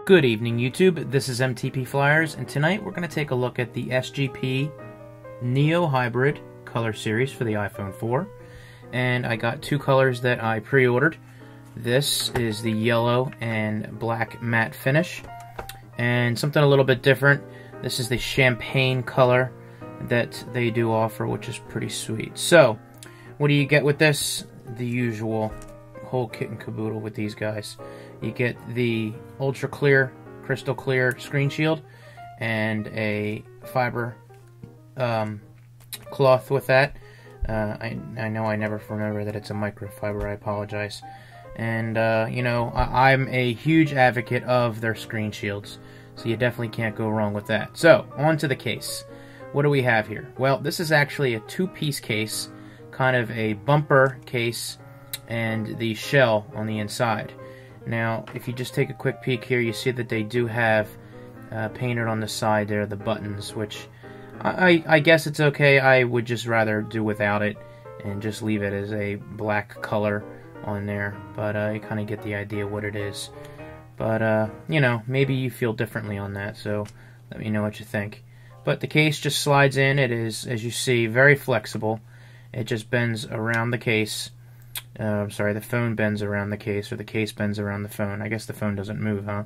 Good evening, YouTube. This is MTP Flyers, and tonight we're going to take a look at the Sgp Neo Hybrid color series for the iPhone 4. And I got two colors that I pre-ordered. This is the yellow and black matte finish, and something a little bit different. This is the champagne color that they do offer, which is pretty sweet. So, what do you get with this? The usual whole kit and caboodle with these guys. You get the ultra clear, crystal clear screen shield and a fiber cloth with that. I know I never remember that it's a microfiber. I apologize. And you know, I'm a huge advocate of their screen shields, so you definitely can't go wrong with that. So on to the case. What do we have here? Well, this is actually a two-piece case, kind of a bumper case and the shell on the inside. Now, if you just take a quick peek here, you see that they do have painted on the side there the buttons, which I guess it's okay. I would just rather do without it and just leave it as a black color on there, but you kind of get the idea what it is. But you know, maybe you feel differently on that, so let me know what you think. But the case just slides in. It is, as you see, very flexible. It just bends around the case. I'm sorry, the phone bends around the case, or the case bends around the phone. I guess the phone doesn't move, huh?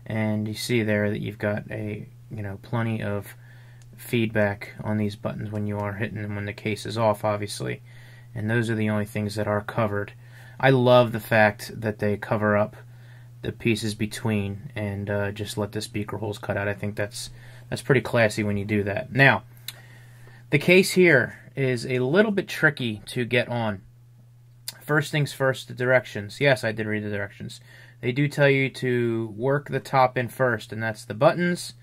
And you see there that you've got plenty of feedback on these buttons when you are hitting them when the case is off, obviously. And those are the only things that are covered. I love the fact that they cover up the pieces between and just let the speaker holes cut out. I think that's pretty classy when you do that. Now, the case here is a little bit tricky to get on. First things first, the directions. Yes, I did read the directions. They do tell you to work the top in first, and that's the buttons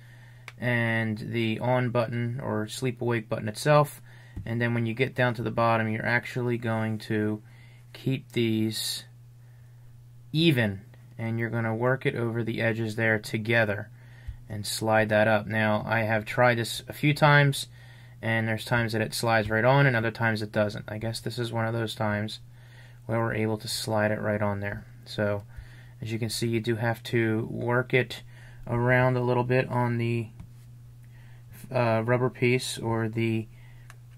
and the on button or sleep awake button itself. And then when you get down to the bottom, you're actually going to keep these even, and you're going to work it over the edges there together and slide that up. Now, I have tried this a few times, and there's times that it slides right on and other times it doesn't. I guess this is one of those times where we're able to slide it right on there. So, as you can see, you do have to work it around a little bit on the rubber piece or the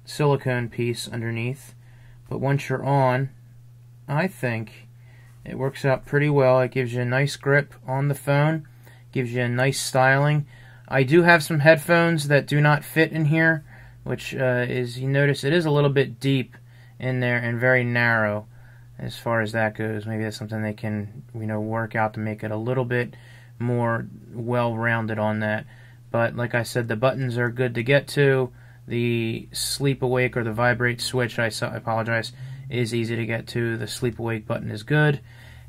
silicone piece underneath. But once you're on, I think it works out pretty well. It gives you a nice grip on the phone, gives you a nice styling. I do have some headphones that do not fit in here, which is, you notice it is a little bit deep in there and very narrow as far as that goes. Maybe that's something they can, work out to make it a little bit more well-rounded on that. But like I said, the buttons are good to get to. The sleep awake or the vibrate switch, I apologize, is easy to get to. The sleep awake button is good,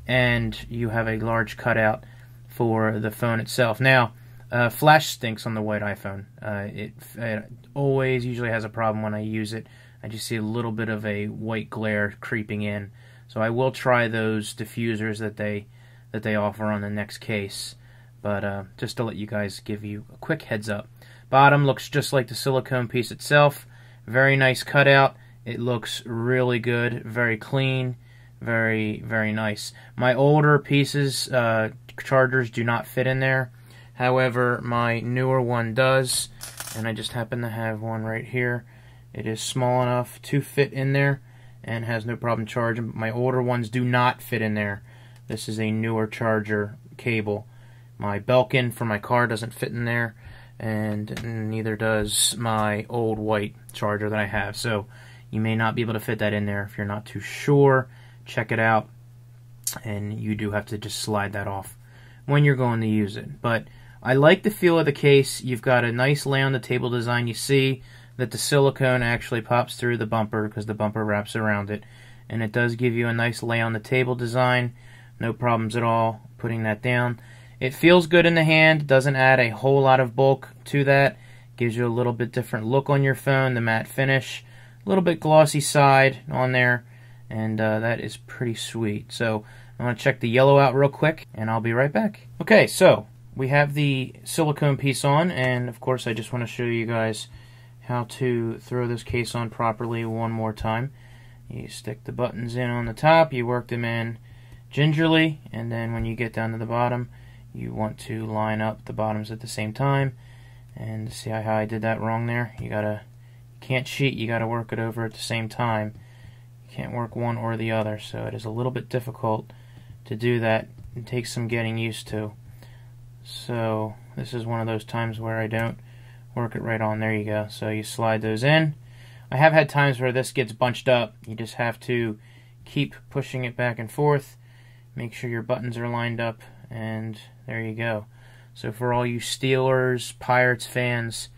and you have a large cutout for the phone itself. Now, flash stinks on the white iPhone. It always usually has a problem when I use it. I just see a little bit of a white glare creeping in. So I will try those diffusers that they offer on the next case. But just to let you guys give you a quick heads up. Bottom looks just like the silicone piece itself. Very nice cutout. It looks really good, very clean, very, very nice. My older pieces, chargers, do not fit in there. However, my newer one does, and I just happen to have one right here. It is small enough to fit in there and has no problem charging. My older ones do not fit in there. This is a newer charger cable. My Belkin for my car doesn't fit in there, and neither does my old white charger that I have. So you may not be able to fit that in there if you're not too sure. Check it out, and you do have to just slide that off when you're going to use it. But I like the feel of the case. You've got a nice lay on the table design. You see that the silicone actually pops through the bumper because the bumper wraps around it, and it does give you a nice lay on the table design. No problems at all putting that down. It feels good in the hand. Doesn't add a whole lot of bulk to that. Gives you a little bit different look on your phone. The matte finish, a little bit glossy side on there, and that is pretty sweet. So I'm going to check the yellow out real quick, and I'll be right back. Okay, so we have the silicone piece on, and of course I just want to show you guys how to throw this case on properly one more time. You stick the buttons in on the top, you work them in gingerly, and then when you get down to the bottom, you want to line up the bottoms at the same time. And see how I did that wrong there? You can't cheat, you gotta work it over at the same time. You can't work one or the other, so it is a little bit difficult to do that. It takes some getting used to. So this is one of those times where I don't work it right on. There you go. So you slide those in. I have had times where this gets bunched up. You just have to keep pushing it back and forth. Make sure your buttons are lined up, and there you go. So for all you Steelers, Pirates fans,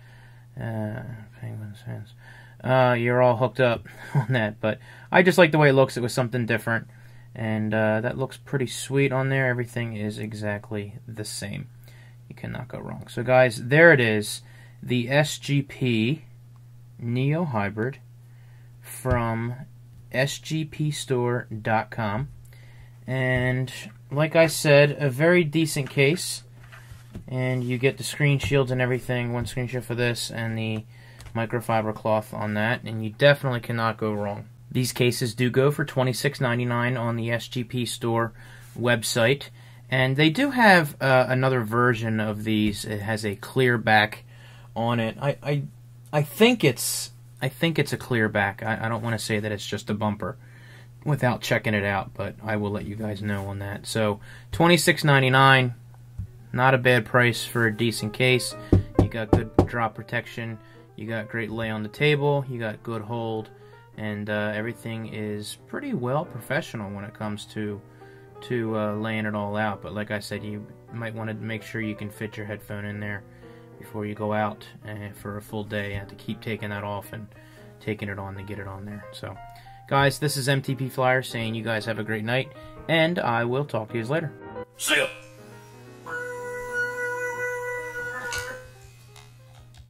Penguins fans, you're all hooked up on that. But I just like the way it looks. It was something different, and that looks pretty sweet on there. Everything is exactly the same. You cannot go wrong. So guys, there it is, the Sgp Neo Hybrid from sgpstore.com. And like I said, a very decent case. And you get the screen shields and everything, one screen shield for this and the microfiber cloth on that, and you definitely cannot go wrong. These cases do go for $26.99 on the SGP store website, and they do have another version of these. It has a clear back on it. I think it's a clear back. I don't want to say that it's just a bumper without checking it out, but I will let you guys know on that. So $26.99. Not a bad price for a decent case. You got good drop protection, you got great lay on the table, you got good hold, and everything is pretty well professional when it comes to laying it all out. But like I said, you might want to make sure you can fit your headphone in there before you go out for a full day. You have to keep taking that off and taking it on to get it on there. So guys, this is MTP Flyer saying you guys have a great night, and I will talk to you later. See ya!